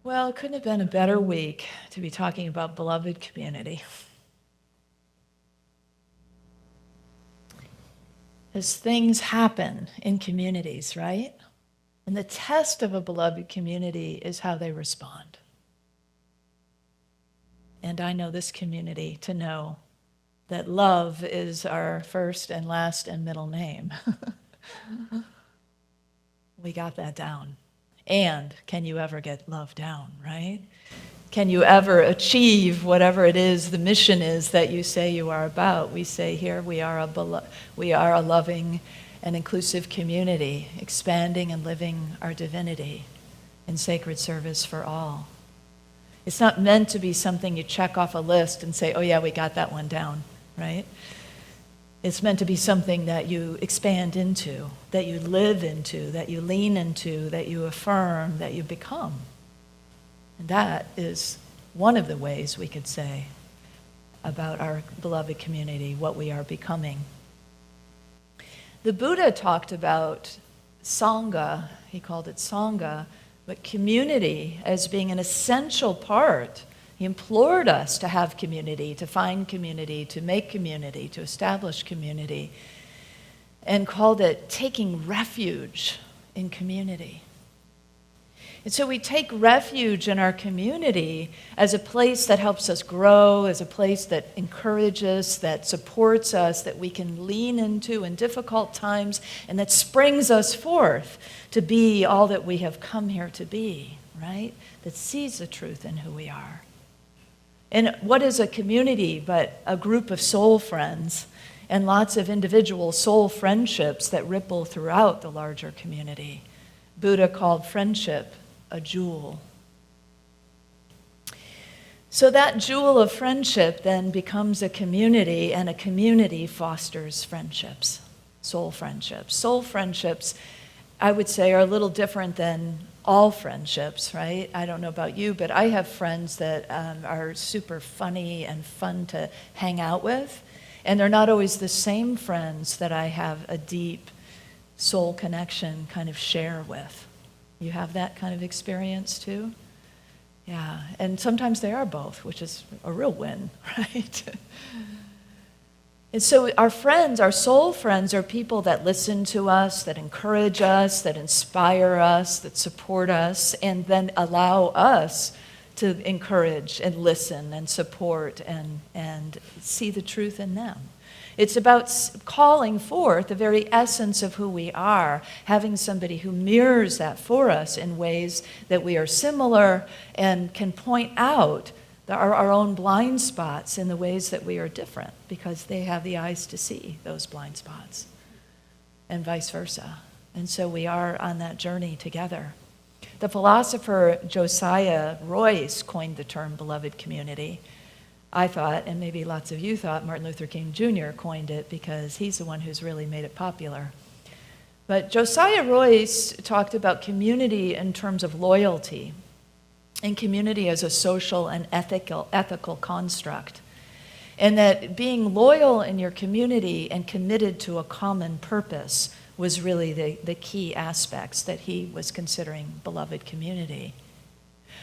Well, it couldn't have been a better week to be talking about beloved community. As things happen in communities, right? And the test of a beloved community is how they respond. And I know this community to know that love is our first and last and middle name. We got that down. And can you ever get love down, right? Can you ever achieve whatever it is, the mission is that you say you are about? We say here we are a loving and inclusive community, expanding and living our divinity in sacred service for all. It's not meant to be something you check off a list and say, oh yeah, we got that one down, right? It's meant to be something that you expand into, that you live into, that you lean into, that you affirm, that you become. And that is one of the ways we could say about our beloved community, what we are becoming. The Buddha talked about Sangha, he called it Sangha, but community as being an essential part. He implored us to have community, to find community, to make community, to establish community, and called it taking refuge in community. And so we take refuge in our community as a place that helps us grow, as a place that encourages, that supports us, that we can lean into in difficult times, and that springs us forth to be all that we have come here to be, right? That sees the truth in who we are. And what is a community but a group of soul friends and lots of individual soul friendships that ripple throughout the larger community? Buddha called friendship a jewel. So that jewel of friendship then becomes a community, and a community fosters friendships, soul friendships. Soul friendships, I would say, are a little different than all friendships, right? I don't know about you, but I have friends that are super funny and fun to hang out with, and they're not always the same friends that I have a deep soul connection kind of share with. You have that kind of experience too? Yeah, and sometimes they are both, which is a real win, right? And so our friends, our soul friends, are people that listen to us, that encourage us, that inspire us, that support us, and then allow us to encourage and listen and support and see the truth in them. It's about calling forth the very essence of who we are, having somebody who mirrors that for us in ways that we are similar and can point out our own blind spots in the ways that we are different, because they have the eyes to see those blind spots, and vice versa. And so we are on that journey together. The philosopher Josiah Royce coined the term beloved community. I thought, and maybe lots of you thought, Martin Luther King Jr. coined it because he's the one who's really made it popular. But Josiah Royce talked about community in terms of loyalty, and community as a social and ethical construct. And that being loyal in your community and committed to a common purpose was really the key aspects that he was considering beloved community.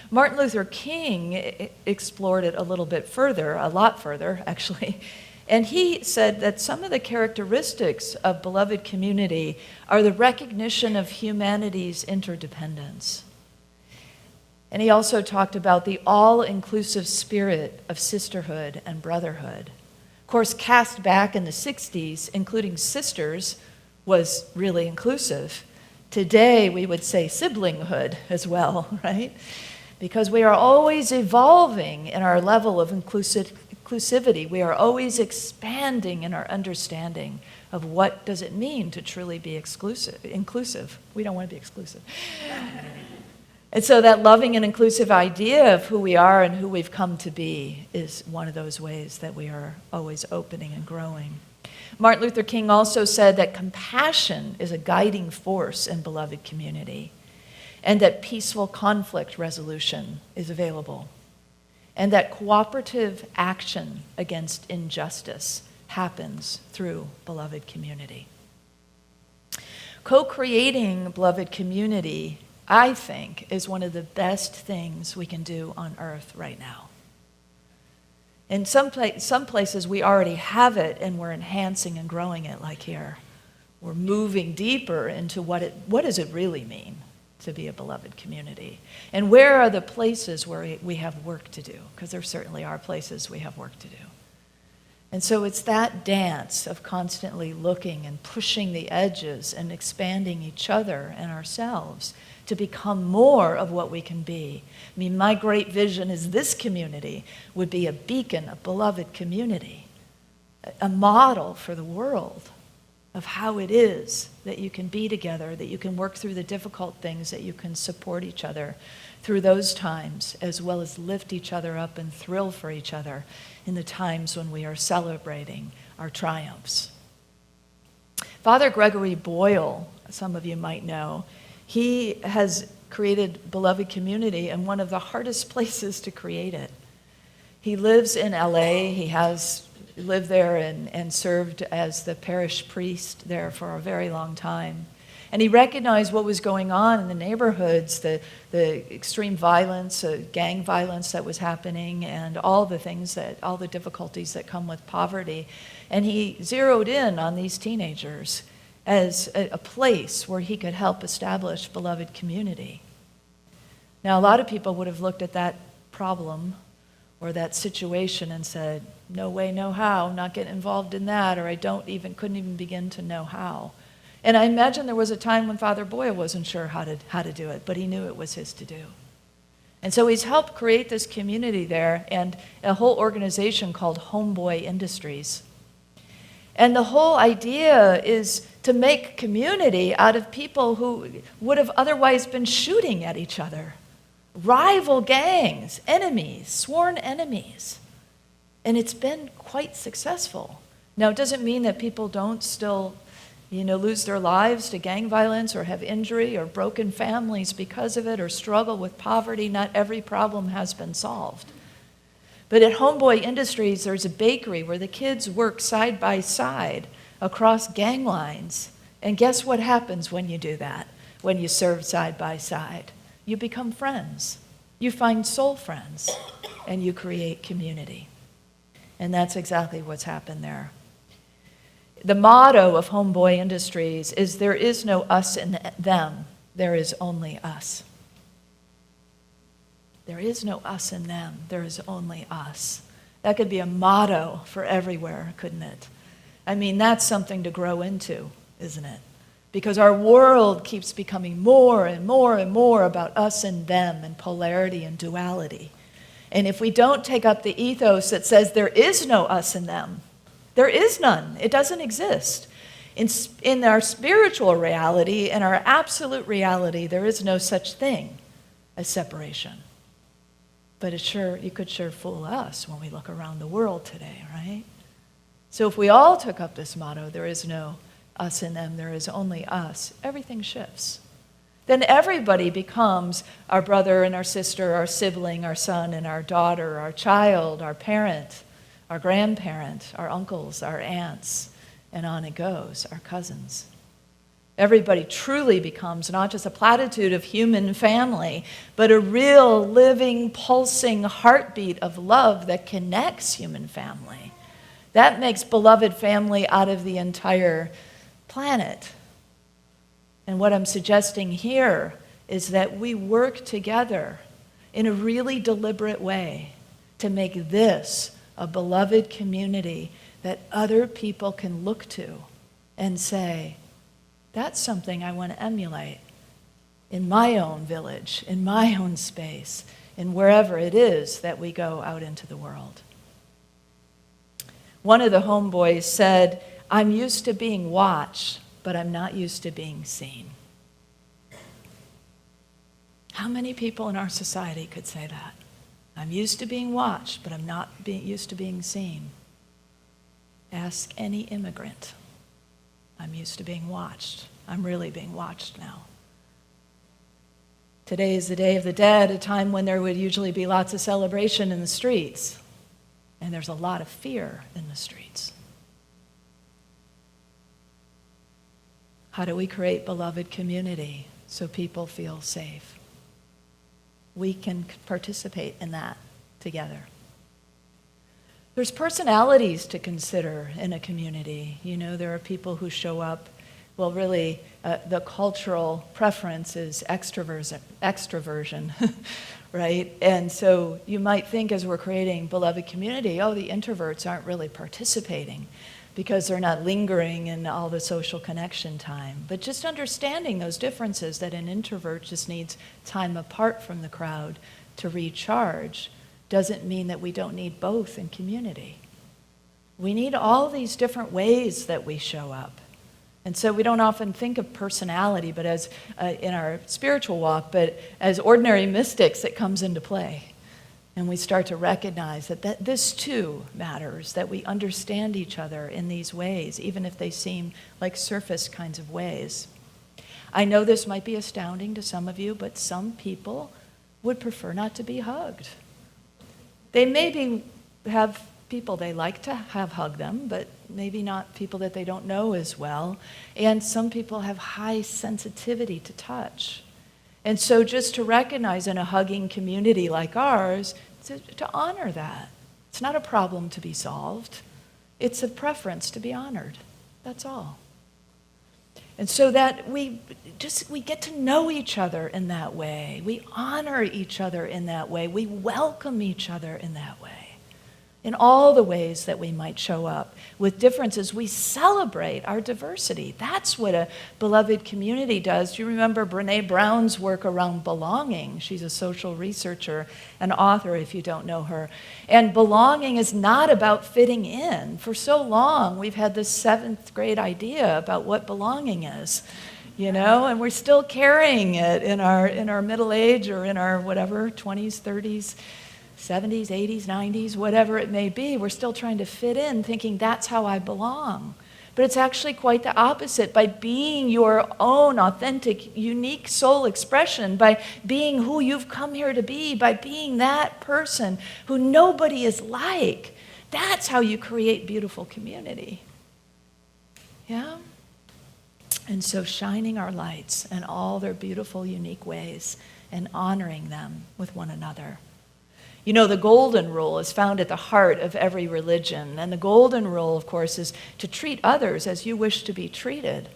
Martin Luther King explored it a little bit further, a lot further, actually. And he said that some of the characteristics of beloved community are the recognition of humanity's interdependence. And he also talked about the all-inclusive spirit of sisterhood and brotherhood. Of course, cast back in the 60s, including sisters was really inclusive. Today, we would say siblinghood as well, right? Because we are always evolving in our level of inclusivity. We are always expanding in our understanding of what does it mean to truly be inclusive. We don't want to be exclusive. And so that loving and inclusive idea of who we are and who we've come to be is one of those ways that we are always opening and growing. Martin Luther King also said that compassion is a guiding force in beloved community, and that peaceful conflict resolution is available, and that cooperative action against injustice happens through beloved community. Co-creating beloved community I think, is one of the best things we can do on earth right now. In some places, we already have it, and we're enhancing and growing it, like here. We're moving deeper into what does it really mean to be a beloved community? And where are the places where we have work to do? Because there certainly are places we have work to do. And so it's that dance of constantly looking and pushing the edges and expanding each other and ourselves to become more of what we can be. I mean, my great vision is this community would be a beacon, a beloved community, a model for the world of how it is that you can be together, that you can work through the difficult things, that you can support each other through those times, as well as lift each other up and thrill for each other in the times when we are celebrating our triumphs. Father Gregory Boyle, some of you might know, he has created beloved community in one of the hardest places to create it. He lives in LA. He has lived there and served as the parish priest there for a very long time. And he recognized what was going on in the neighborhoods, the extreme violence, gang violence that was happening, and all the difficulties that come with poverty. And he zeroed in on these teenagers as a place where he could help establish beloved community. Now, a lot of people would have looked at that problem or that situation and said, no way, no how, not getting involved in that, or couldn't even begin to know how. And I imagine there was a time when Father Boyle wasn't sure how to do it, but he knew it was his to do. And so he's helped create this community there and a whole organization called Homeboy Industries. And the whole idea is to make community out of people who would have otherwise been shooting at each other. Rival gangs, enemies, sworn enemies. And it's been quite successful. Now, it doesn't mean that people don't still lose their lives to gang violence or have injury or broken families because of it or struggle with poverty. Not every problem has been solved. But at Homeboy Industries, there's a bakery where the kids work side by side across gang lines. And guess what happens when you do that, when you serve side by side? You become friends. You find soul friends, and you create community. And that's exactly what's happened there. The motto of Homeboy Industries is, there is no us and them, there is only us. There is no us and them, there is only us. That could be a motto for everywhere, couldn't it? I mean, that's something to grow into, isn't it? Because our world keeps becoming more and more and more about us and them and polarity and duality. And if we don't take up the ethos that says there is no us and them, there is none. It doesn't exist. In our spiritual reality, in our absolute reality, there is no such thing as separation. But you could sure fool us when we look around the world today, right? So if we all took up this motto, there is no us and them, there is only us, everything shifts. Then everybody becomes our brother and our sister, our sibling, our son and our daughter, our child, our parent, our grandparent, our uncles, our aunts, and on it goes, our cousins. Everybody truly becomes not just a platitude of human family, but a real living, pulsing heartbeat of love that connects human family. That makes beloved family out of the entire planet. And what I'm suggesting here is that we work together in a really deliberate way to make this a beloved community that other people can look to and say, that's something I want to emulate in my own village, in my own space, in wherever it is that we go out into the world. One of the homeboys said, I'm used to being watched, but I'm not used to being seen. How many people in our society could say that? I'm used to being watched, but I'm not used to being seen. Ask any immigrant. I'm used to being watched. I'm really being watched now. Today is the Day of the Dead, a time when there would usually be lots of celebration in the streets. And there's a lot of fear in the streets. How do we create beloved community? so people feel safe. We can participate in that together. There's personalities to consider in a community. You know, there are people who show up, well, really, the cultural preference is extroversion, right? And so you might think as we're creating beloved community, oh, the introverts aren't really participating because they're not lingering in all the social connection time. But just understanding those differences, that an introvert just needs time apart from the crowd to recharge, doesn't mean that we don't need both in community. We need all these different ways that we show up. And so we don't often think of personality, but as in our spiritual walk, but as ordinary mystics, it comes into play. And we start to recognize that this too matters, that we understand each other in these ways, even if they seem like surface kinds of ways. I know this might be astounding to some of you, but some people would prefer not to be hugged. They maybe have people they like to have hug them, but maybe not people that they don't know as well. And some people have high sensitivity to touch. And so just to recognize in a hugging community like ours, to honor that. It's not a problem to be solved. It's a preference to be honored. That's all. And so that we get to know each other in that way. We honor each other in that way. We welcome each other in that way. In all the ways that we might show up with differences, we celebrate our diversity. That's what a beloved community does. Do you remember Brené Brown's work around belonging? She's a social researcher, an author if you don't know her. And belonging is not about fitting in. For so long, we've had this 7th grade idea about what belonging is, you know, and we're still carrying it in our middle age or in our whatever, 20s, 30s, 70s, 80s, 90s, whatever it may be. We're still trying to fit in, thinking that's how I belong. But it's actually quite the opposite. By being your own authentic, unique soul expression, by being who you've come here to be, by being that person who nobody is like, that's how you create beautiful community. Yeah? And so shining our lights in all their beautiful, unique ways and honoring them with one another. You know, the golden rule is found at the heart of every religion. And the golden rule, of course, is to treat others as you wish to be treated.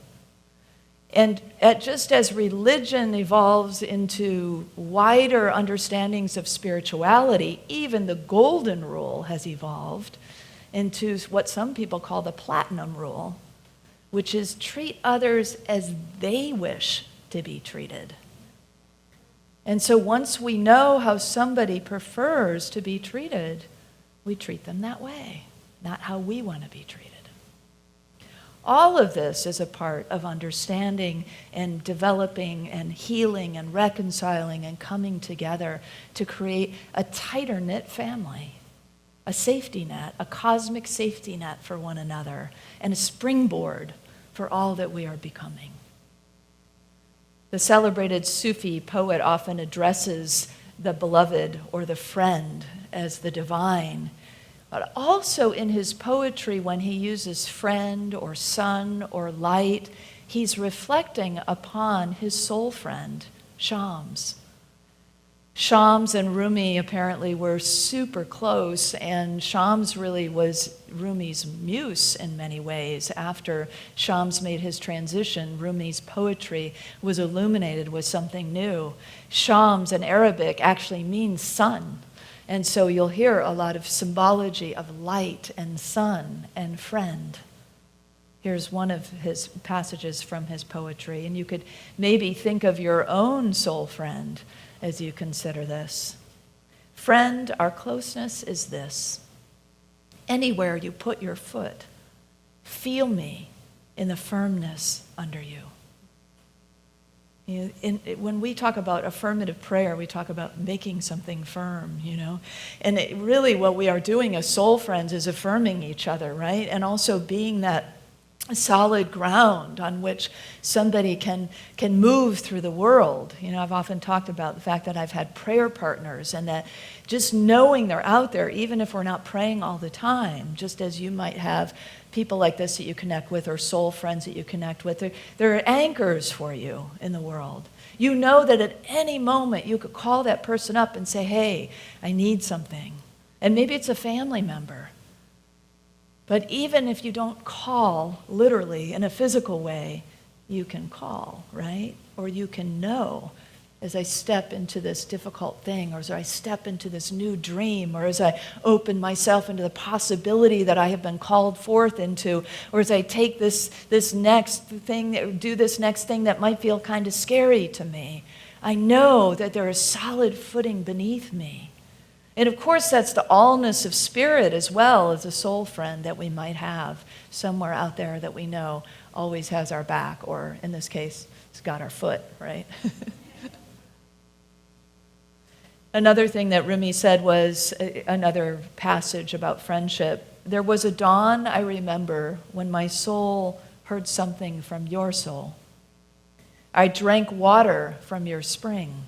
And just as religion evolves into wider understandings of spirituality, even the golden rule has evolved into what some people call the platinum rule, which is treat others as they wish to be treated. And so once we know how somebody prefers to be treated, we treat them that way, not how we want to be treated. All of this is a part of understanding and developing and healing and reconciling and coming together to create a tighter knit family, a safety net, a cosmic safety net for one another, and a springboard for all that we are becoming. The celebrated Sufi poet often addresses the beloved or the friend as the divine. But also in his poetry, when he uses friend or sun or light, he's reflecting upon his soul friend, Shams. Shams and Rumi apparently were super close, and Shams really was Rumi's muse in many ways. After Shams made his transition, Rumi's poetry was illuminated with something new. Shams in Arabic actually means sun, and so you'll hear a lot of symbology of light and sun and friend. Here's one of his passages from his poetry, and you could maybe think of your own soul friend as you consider this. Friend, our closeness is this. Anywhere you put your foot, feel me in the firmness under you. When we talk about affirmative prayer, we talk about making something firm, you know. And really what we are doing as soul friends is affirming each other, right? And also being that solid ground on which somebody can move through the world. I've often talked about the fact that I've had prayer partners, and that just knowing they're out there, even if we're not praying all the time, just as you might have people like this that you connect with, or soul friends that you connect with, they're anchors for you in the world. You know that at any moment you could call that person up and say, hey, I need something. And maybe it's a family member. But even if you don't call literally in a physical way, you can call, right? Or you can know, as I step into this difficult thing, or as I step into this new dream, or as I open myself into the possibility that I have been called forth into, or as I take this next thing, do this next thing that might feel kind of scary to me, I know that there is solid footing beneath me. And of course, that's the allness of spirit as well as a soul friend that we might have somewhere out there that we know always has our back, or in this case, it's got our foot, right? Another thing that Rumi said was another passage about friendship. There was a dawn, I remember, when my soul heard something from your soul. I drank water from your spring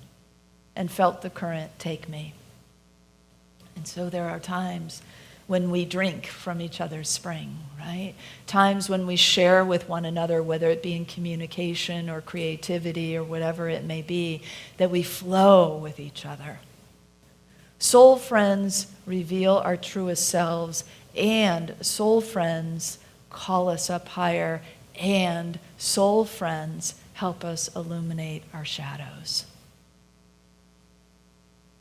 and felt the current take me. And so there are times when we drink from each other's spring, right? Times when we share with one another, whether it be in communication or creativity or whatever it may be, that we flow with each other. Soul friends reveal our truest selves, and soul friends call us up higher, and soul friends help us illuminate our shadows.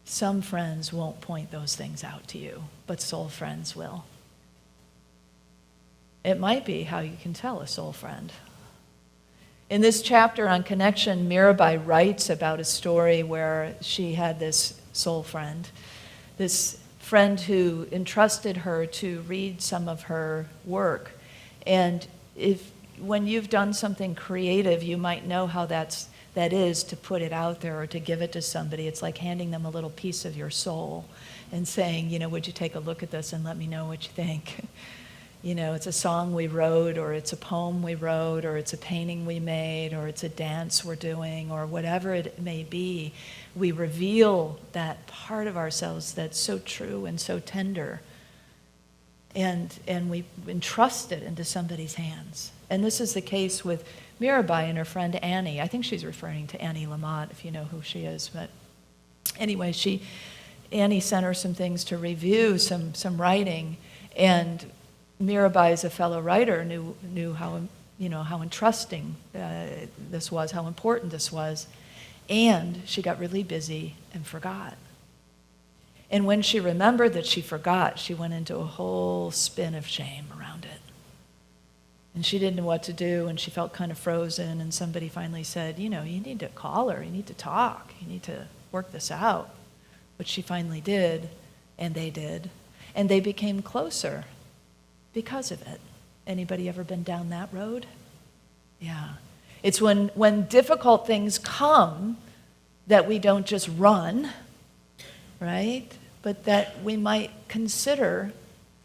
Some friends won't point those things out to you, but soul friends will. It might be how you can tell a soul friend. In this chapter on connection, Mirabai writes about a story where she had this soul friend, this friend who entrusted her to read some of her work. And when you've done something creative, you might know how that is to put it out there or to give it to somebody. It's like handing them a little piece of your soul and saying, would you take a look at this and let me know what you think? It's a song we wrote, or it's a poem we wrote, or it's a painting we made, or it's a dance we're doing, or whatever it may be. We reveal that part of ourselves that's so true and so tender, and we entrust it into somebody's hands. And this is the case with Mirabai and her friend Annie. I think she's referring to Annie Lamott, if you know who she is. But anyway, Annie sent her some things to review, some writing, and Mirabai, as a fellow writer, knew how entrusting this was, how important this was, and she got really busy and forgot. And when she remembered that she forgot, she went into a whole spin of shame around it. And she didn't know what to do, and she felt kind of frozen, and somebody finally said, you need to call her, you need to talk, you need to work this out. Which she finally did, and they became closer because of it. Anybody ever been down that road? Yeah. It's when difficult things come that we don't just run, right? But that we might consider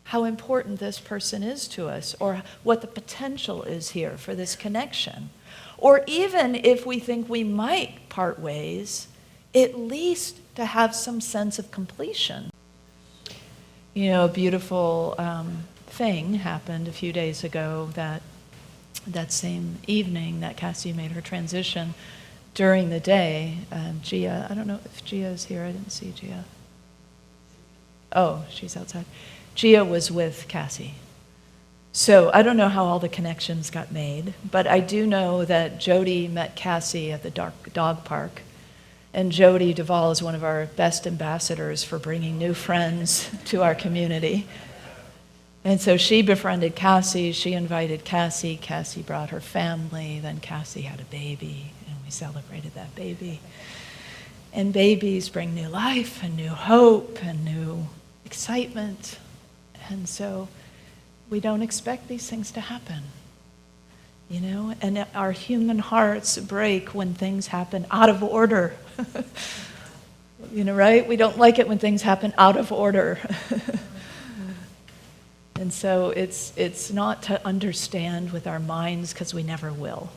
how important this person is to us, or what the potential is here for this connection. Or even if we think we might part ways, at least to have some sense of completion. A beautiful thing happened a few days ago, that same evening that Cassie made her transition. During the day, Gia, I don't know if Gia is here, I didn't see Gia. Oh, she's outside. Gia was with Cassie. So I don't know how all the connections got made, but I do know that Jody met Cassie at the dog park. And Jody Duvall is one of our best ambassadors for bringing new friends to our community. And so she befriended Cassie, she invited Cassie, Cassie brought her family, then Cassie had a baby, and we celebrated that baby. And babies bring new life and new hope and new excitement. And so we don't expect these things to happen, and our human hearts break when things happen out of order. Right? We don't like it when things happen out of order. And And so it's not to understand with our minds, because we never will.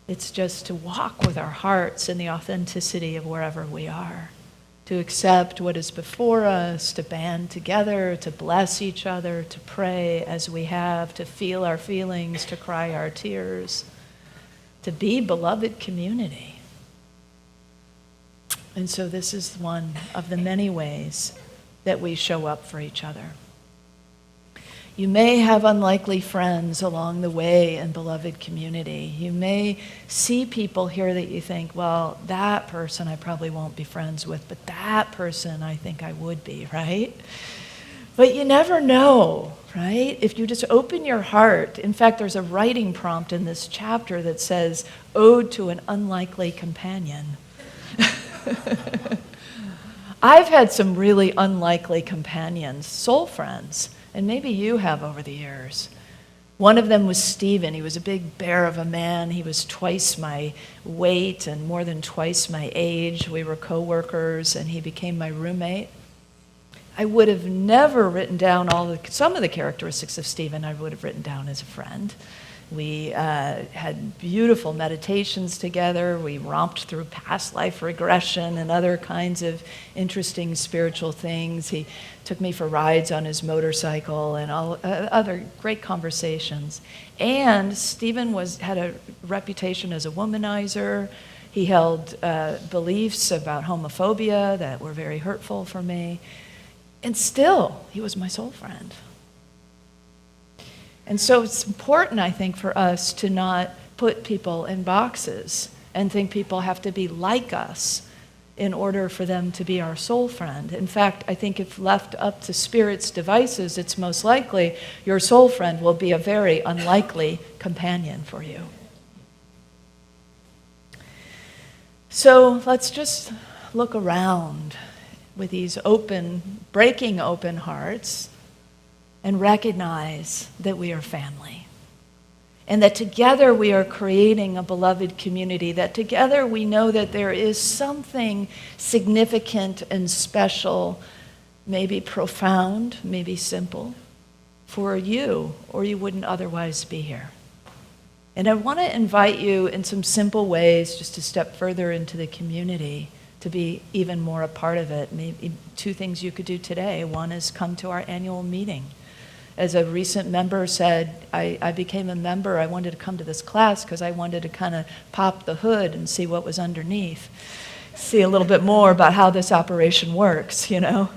It's just to walk with our hearts in the authenticity of wherever we are, to accept what is before us, to band together, to bless each other, to pray as we have, to feel our feelings, to cry our tears, to be beloved community. And so this is one of the many ways that we show up for each other. You may have unlikely friends along the way in beloved community. You may see people here that you think, well, that person I probably won't be friends with, but that person I think I would be, right? But you never know, right? If you just open your heart. In fact, there's a writing prompt in this chapter that says, Ode to an Unlikely Companion. I've had some really unlikely companions, soul friends, and maybe you have over the years. One of them was Stephen. He was a big bear of a man. He was twice my weight and more than twice my age. We were co-workers, and he became my roommate. I would have never written down some of the characteristics of Stephen I would have written down as a friend. We had beautiful meditations together. We romped through past life regression and other kinds of interesting spiritual things. He took me for rides on his motorcycle and all other great conversations. And Stephen had a reputation as a womanizer. He held beliefs about homophobia that were very hurtful for me. And still, he was my soul friend. And so it's important, I think, for us to not put people in boxes and think people have to be like us in order for them to be our soul friend. In fact, I think if left up to Spirit's devices, it's most likely your soul friend will be a very unlikely companion for you. So let's just look around with these breaking open hearts, and recognize that we are family. And that together we are creating a beloved community, that together we know that there is something significant and special, maybe profound, maybe simple, for you, or you wouldn't otherwise be here. And I want to invite you in some simple ways just to step further into the community, to be even more a part of it. Maybe 2 things you could do today. One is come to our annual meeting. As a recent member said, I became a member, I wanted to come to this class because I wanted to kind of pop the hood and see what was underneath, see a little bit more about how this operation works, you know.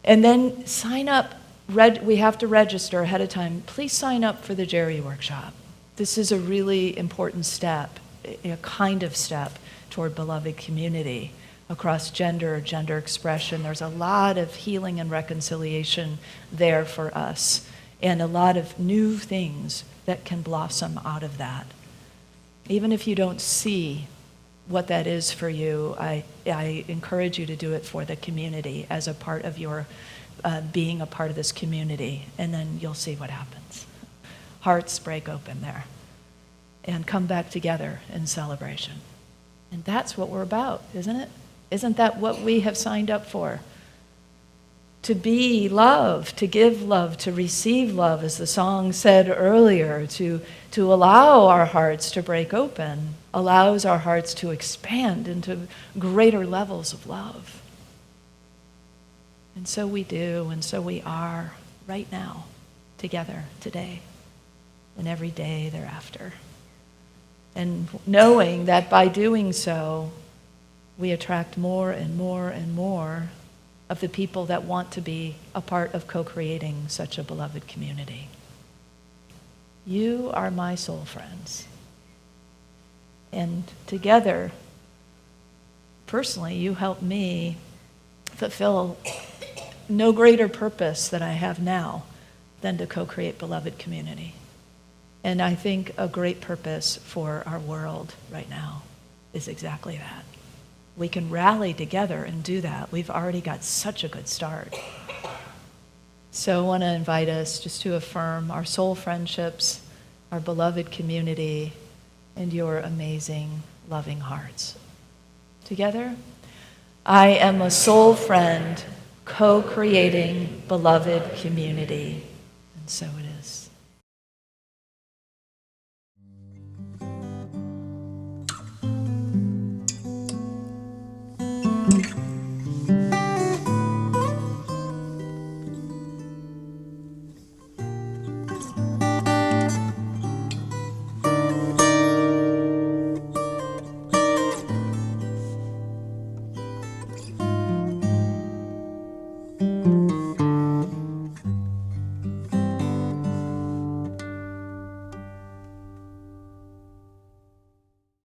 And then sign up, we have to register ahead of time. Please sign up for the Jerry Workshop. This is a really important step, a kind of step toward beloved community. Across gender expression. There's a lot of healing and reconciliation there for us, and a lot of new things that can blossom out of that. Even if you don't see what that is for you, I encourage you to do it for the community as a part of your being a part of this community, and then you'll see what happens. Hearts break open there and come back together in celebration. And that's what we're about, isn't it? Isn't that what we have signed up for? To be love, to give love, to receive love, as the song said earlier, to allow our hearts to break open, allows our hearts to expand into greater levels of love. And so we do, and so we are right now, together, today, and every day thereafter. And knowing that by doing so, we attract more and more and more of the people that want to be a part of co-creating such a beloved community. You are my soul friends. And together, personally, you help me fulfill no greater purpose that I have now than to co-create beloved community. And I think a great purpose for our world right now is exactly that. We can rally together and do that. We've already got such a good start. So I want to invite us just to affirm our soul friendships, our beloved community, and your amazing, loving hearts. Together, I am a soul friend co-creating beloved community. And so it